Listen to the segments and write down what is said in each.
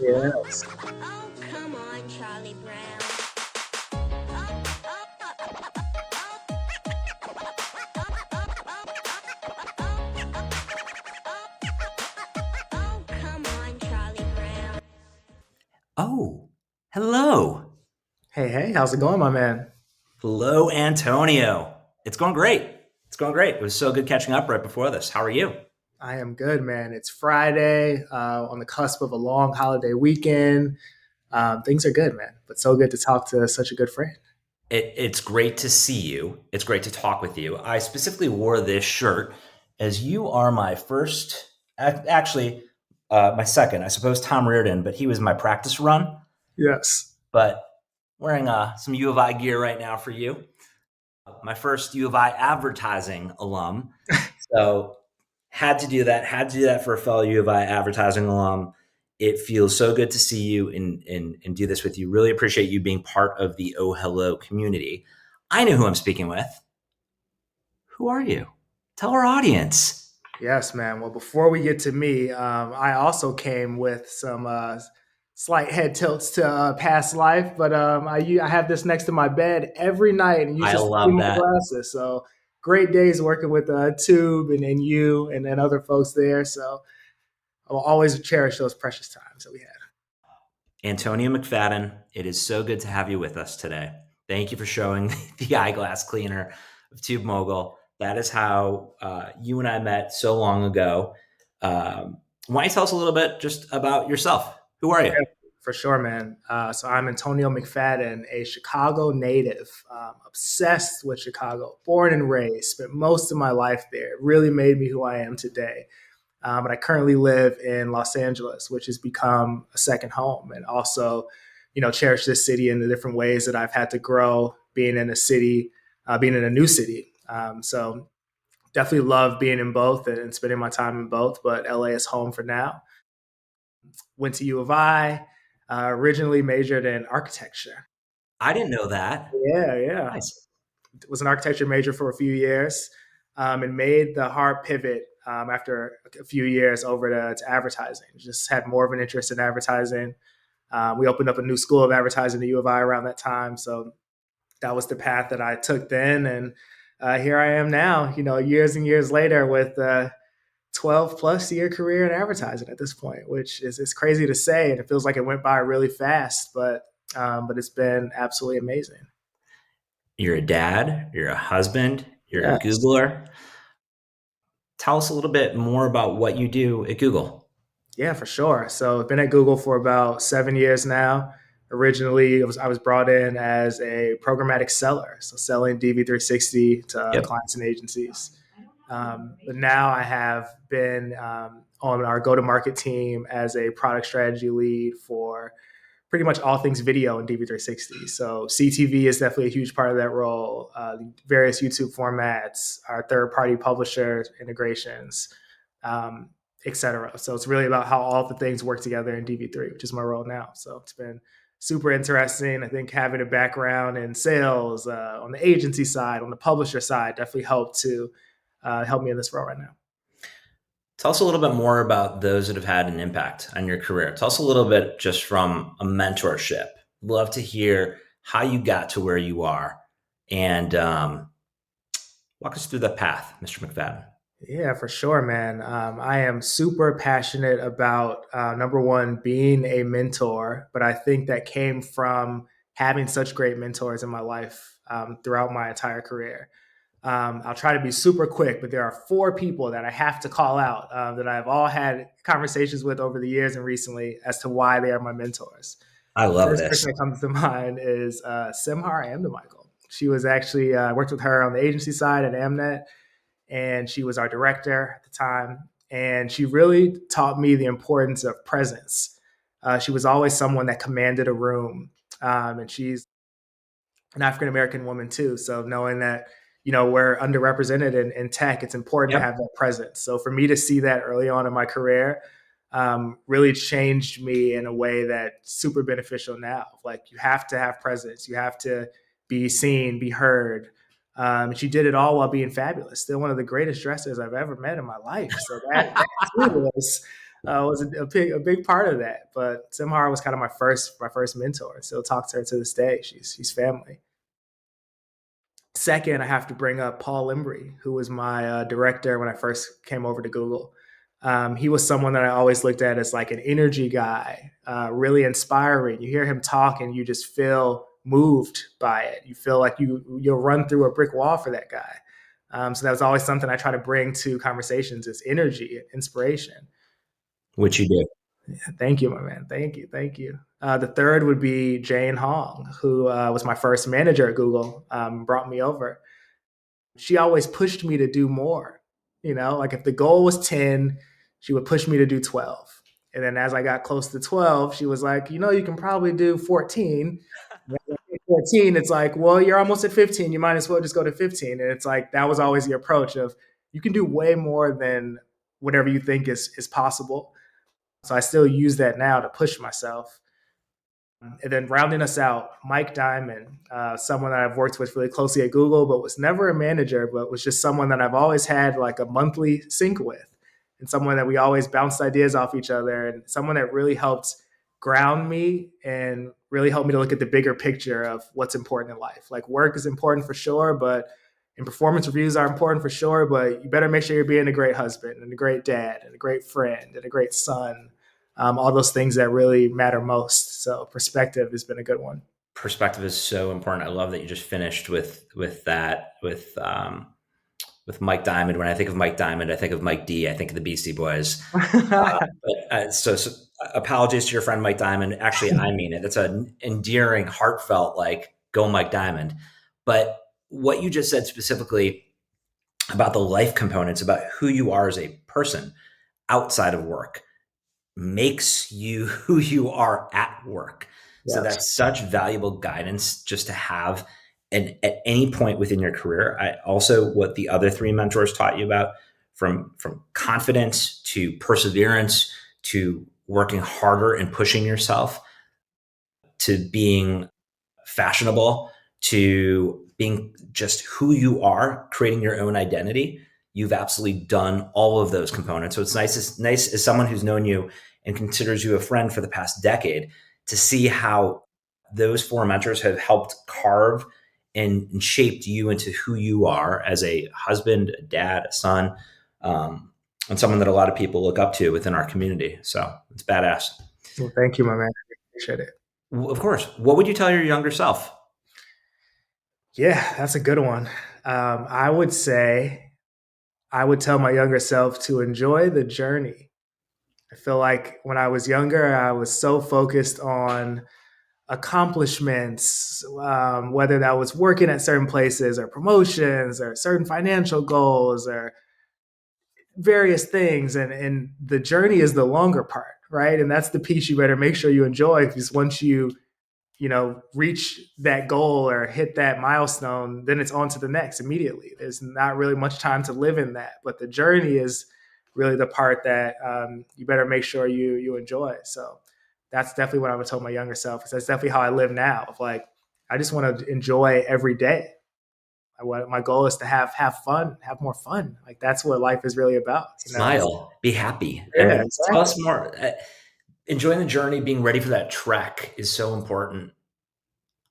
Yes. Oh, come on, Charlie Brown. Oh, come on, Charlie Brown. Oh, hello. Hey, how's it going, my man? Hello, Antonio. It's going great. It's going great. It was so good catching up right before this. How are you? I am good, man. It's Friday, on the cusp of a long holiday weekend. Things are good, man. But so good to talk to such a good friend. It's great to see you. It's great to talk with you. I specifically wore this shirt as you are my first, actually, my second. I suppose Tom Reardon, but he was my practice run. Yes. But wearing some U of I gear right now for you. My first U of I advertising alum. So had to do that. Had to do that for a fellow U of I advertising alum. It feels so good to see you and do this with you. Really appreciate you being part of the OhHello community. I know who I'm speaking with. Who are you? Tell our audience. Yes, man. Well, before we get to me, I also came with some slight head tilts to past life, but I have this next to my bed every night and use I this to clean love my that. glasses. So great days working with Tube and you and then other folks there. So I'll always cherish those precious times that we had. Antonio McFadden, it is so good to have you with us today. Thank you for showing the eyeglass cleaner of Tube Mogul. That is how you and I met so long ago. Why don't you tell us a little bit just about yourself? Who are you? Yeah, for sure, man. So I'm Antonio McFadden, a Chicago native, obsessed with Chicago, born and raised, spent most of my life there. It really made me who I am today. But I currently live in Los Angeles, which has become a second home, and also, cherish this city in the different ways that I've had to grow being in a city, being in a new city. So definitely love being in both and spending my time in both. But LA is home for now. Went to U of I. Originally majored in architecture. I didn't know that. Yeah. Nice. Was an architecture major for a few years, and made the hard pivot after a few years over to advertising. Just had more of an interest in advertising. We opened up a new school of advertising at U of I around that time, so that was the path that I took then, and here I am now. Years and years later with 12 plus year career in advertising at this point, which is crazy to say, and it feels like it went by really fast, but it's been absolutely amazing. You're a dad, you're a husband, you're a Yes. Googler. Tell us a little bit more about what you do at Google. Yeah, for sure. So I've been at Google for about 7 years now. Originally, I was brought in as a programmatic seller, so selling DV360 to Yep. clients and agencies. But now I have been on our go-to-market team as a product strategy lead for pretty much all things video in DV360. So CTV is definitely a huge part of that role. Various YouTube formats, our third-party publisher integrations, etc. So it's really about how all the things work together in DV3, which is my role now. So it's been super interesting. I think having a background in sales on the agency side, on the publisher side, definitely helped to help me in this role right now. Tell us a little bit more about those that have had an impact on your career. Tell us a little bit just from a mentorship. Love to hear how you got to where you are and walk us through the path, Mr. McFadden. Yeah, for sure, man. I am super passionate about number one, being a mentor, but I think that came from having such great mentors in my life throughout my entire career. I'll try to be super quick, but there are four people that I have to call out that I've all had conversations with over the years and recently as to why they are my mentors. I The love first this. person that comes to mind is Simhar Amdamichael. She was actually worked with her on the agency side at Amnet, and she was our director at the time. And she really taught me the importance of presence. She was always someone that commanded a room, and she's an African American woman too. So knowing that we're underrepresented in tech, it's important to Yep. have that presence. So for me to see that early on in my career really changed me in a way that's super beneficial now. Like you have to have presence, you have to be seen, be heard. And she did it all while being fabulous. Still one of the greatest dressers I've ever met in my life. So that too was was a big part of that. But Simhar was kind of my first mentor. I still talk to her to this day. She's family. Second, I have to bring up Paul Embry, who was my director when I first came over to Google. He was someone that I always looked at as like an energy guy, really inspiring. You hear him talk and you just feel moved by it. You feel like you'll run through a brick wall for that guy. So that was always something I try to bring to conversations is energy, inspiration. Which you do. Thank you, my man. Thank you. Thank you. The third would be Jane Hong, who was my first manager at Google, brought me over. She always pushed me to do more. Like if the goal was 10, she would push me to do 12. And then as I got close to 12, she was like, you can probably do 14. 14, it's like, well, you're almost at 15. You might as well just go to 15. And it's like, that was always the approach of you can do way more than whatever you think is possible. So I still use that now to push myself. And then rounding us out, Mike Diamond, someone that I've worked with really closely at Google, but was never a manager, but was just someone that I've always had like a monthly sync with, and someone that we always bounced ideas off each other, and someone that really helped ground me and really helped me to look at the bigger picture of what's important in life. Like work is important for sure, but and performance reviews are important for sure, but you better make sure you're being a great husband and a great dad and a great friend and a great son, all those things that really matter most. So perspective has been a good one. Perspective is so important. I love that you just finished with that with Mike Diamond. When I think of Mike Diamond, I think of Mike D. I think of the Beastie Boys. So apologies to your friend Mike Diamond. Actually, I mean it. It's an endearing, heartfelt, like go Mike Diamond. But what you just said specifically about the life components, about who you are as a person outside of work, makes you who you are at work. So Yes. that's such valuable guidance just to have. And at any point within your career, I also what the other three mentors taught you about, from confidence to perseverance to working harder and pushing yourself to being fashionable to being just who you are, creating your own identity. You've absolutely done all of those components. So it's nice as someone who's known you and considers you a friend for the past decade to see how those four mentors have helped carve and shaped you into who you are as a husband, a dad, a son, and someone that a lot of people look up to within our community. So it's badass. Well, thank you, my man. I appreciate it. Of course. What would you tell your younger self? Yeah, that's a good one. I would say I would tell my younger self to enjoy the journey. I feel like when I was younger, I was so focused on accomplishments, whether that was working at certain places or promotions or certain financial goals or various things. And the journey is the longer part, right? And that's the piece you better make sure you enjoy, because once you reach that goal or hit that milestone, then it's on to the next immediately. There's not really much time to live in that, but the journey is really the part that you better make sure you enjoy. So that's definitely what I would tell my younger self. Because that's definitely how I live now. Of like, I just want to enjoy every day. My goal is to have fun, have more fun. Like that's what life is really about. Smile, be happy. I Yeah, mean, tell exactly. us more. Enjoying the journey, being ready for that trek is so important.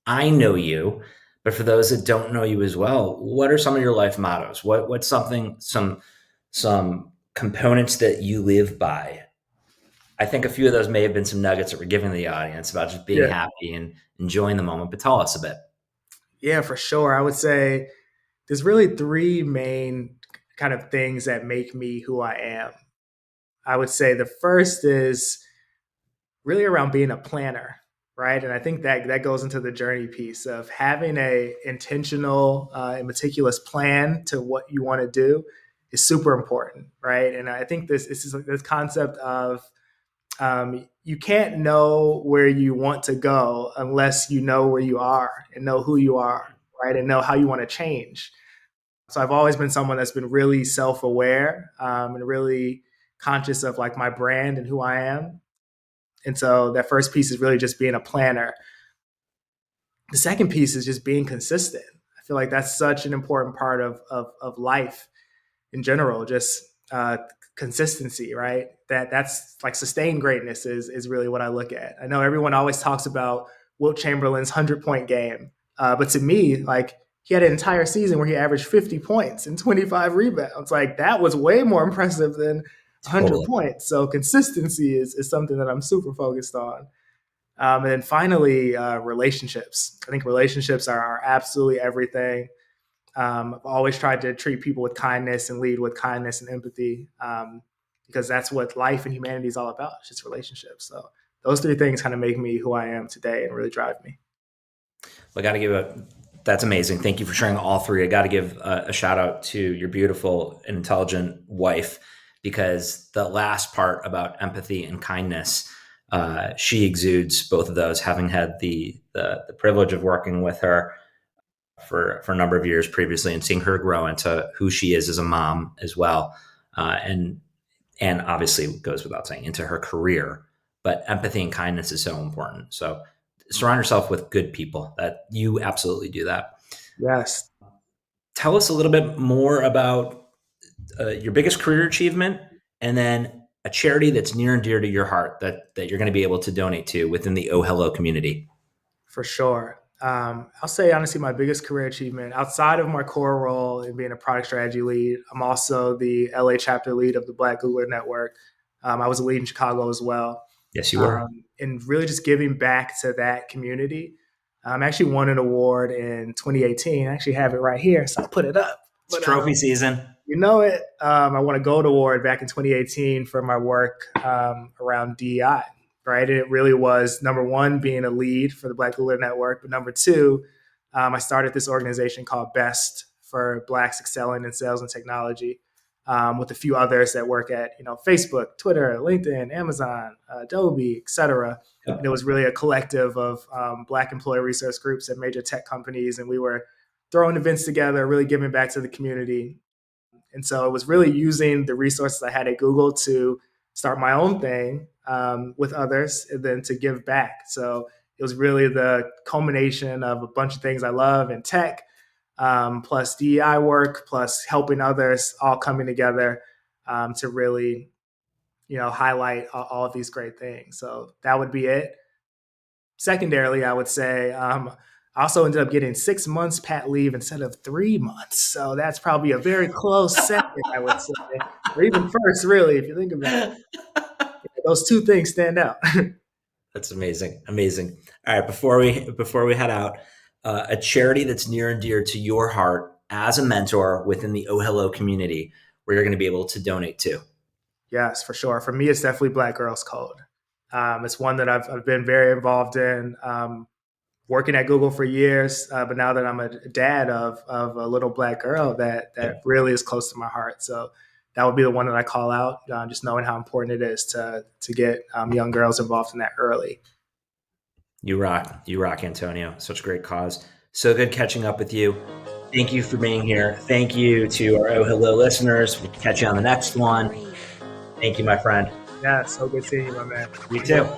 I know you, but for those that don't know you as well, what are some of your life mottos? What's something some components that you live by? I think a few of those may have been some nuggets that we're giving the audience about just being Yeah, happy and enjoying the moment. But tell us a bit. yeah, for sure. I would say there's really three main kind of things that make me who I am. I would say the first is really around being a planner, right? And I think that goes into the journey piece of having a intentional and meticulous plan to what you want to do is super important, right? And I think this is this concept of you can't know where you want to go unless you know where you are and know who you are, right? And know how you want to change. So I've always been someone that's been really self-aware and really conscious of like my brand and who I am. And so that first piece is really just being a planner. The second piece is just being consistent. I feel like that's such an important part of life in general. Just uh, consistency, right? That's like sustained greatness is really what I look at. I know everyone always talks about Wilt Chamberlain's 100-point game, but to me, like he had an entire season where he averaged 50 points and 25 rebounds. Like that was way more impressive than 100 Totally. points. So consistency is something that I'm super focused on. And then finally, relationships. I think relationships are absolutely everything. I've always tried to treat people with kindness and lead with kindness and empathy, because that's what life and humanity is all about. It's just relationships. So those three things kind of make me who I am today and really drive me. I got to give that's amazing. Thank you for sharing all three. I got to give a shout out to your beautiful and intelligent wife, because the last part about empathy and kindness, she exudes both of those, having had the privilege of working with her for a number of years previously and seeing her grow into who she is as a mom as well. And obviously it goes without saying into her career, but empathy and kindness is so important. So surround yourself with good people. That you absolutely do that. Yes, Tell us a little bit more about your biggest career achievement, and then a charity that's near and dear to your heart that you're going to be able to donate to within the OhHello community. for sure. I'll say honestly, my biggest career achievement outside of my core role in being a product strategy lead, I'm also the LA chapter lead of the Black Googler Network. I was a lead in Chicago as well. Yes, you were. And really just giving back to that community. I actually won an award in 2018. I actually have it right here, so I'll put it up. It's But trophy season. you know it. I won a gold award back in 2018 for my work around DEI. Right, and it really was number one being a lead for the Black Googler Network, but number two, I started this organization called BEST for Blacks Excelling in Sales and Technology, with a few others that work at Facebook, Twitter, LinkedIn, Amazon, Adobe, etc. And it Yep. was really a collective of Black employee resource groups at major tech companies, and we were throwing events together, really giving back to the community. And so it was really using the resources I had at Google to start my own thing with others and then to give back. So it was really the culmination of a bunch of things I love in tech, plus DEI work, plus helping others, all coming together to really, highlight all of these great things. So that would be it. Secondarily, I would say I also ended up getting 6 months pat leave instead of 3 months. So that's probably a very close second, I would say, or even first, really, if you think about it. Those two things stand out. That's amazing. Amazing. All right. Before we head out, a charity that's near and dear to your heart as a mentor within the OhHello community, where you're going to be able to donate to. Yes, for sure. For me, it's definitely Black Girls Code. It's one that I've been very involved in. Working at Google for years, but now that I'm a dad of a little Black girl, that Yep. really is close to my heart. So that would be the one that I call out, just knowing how important it is to get young girls involved in that early. You rock. You rock, Antonio. Such a great cause. So good catching up with you. Thank you for being here. Thank you to our OhHello listeners. We'll catch you on the next one. Thank you, my friend. Yeah, so good seeing you, my man. You too.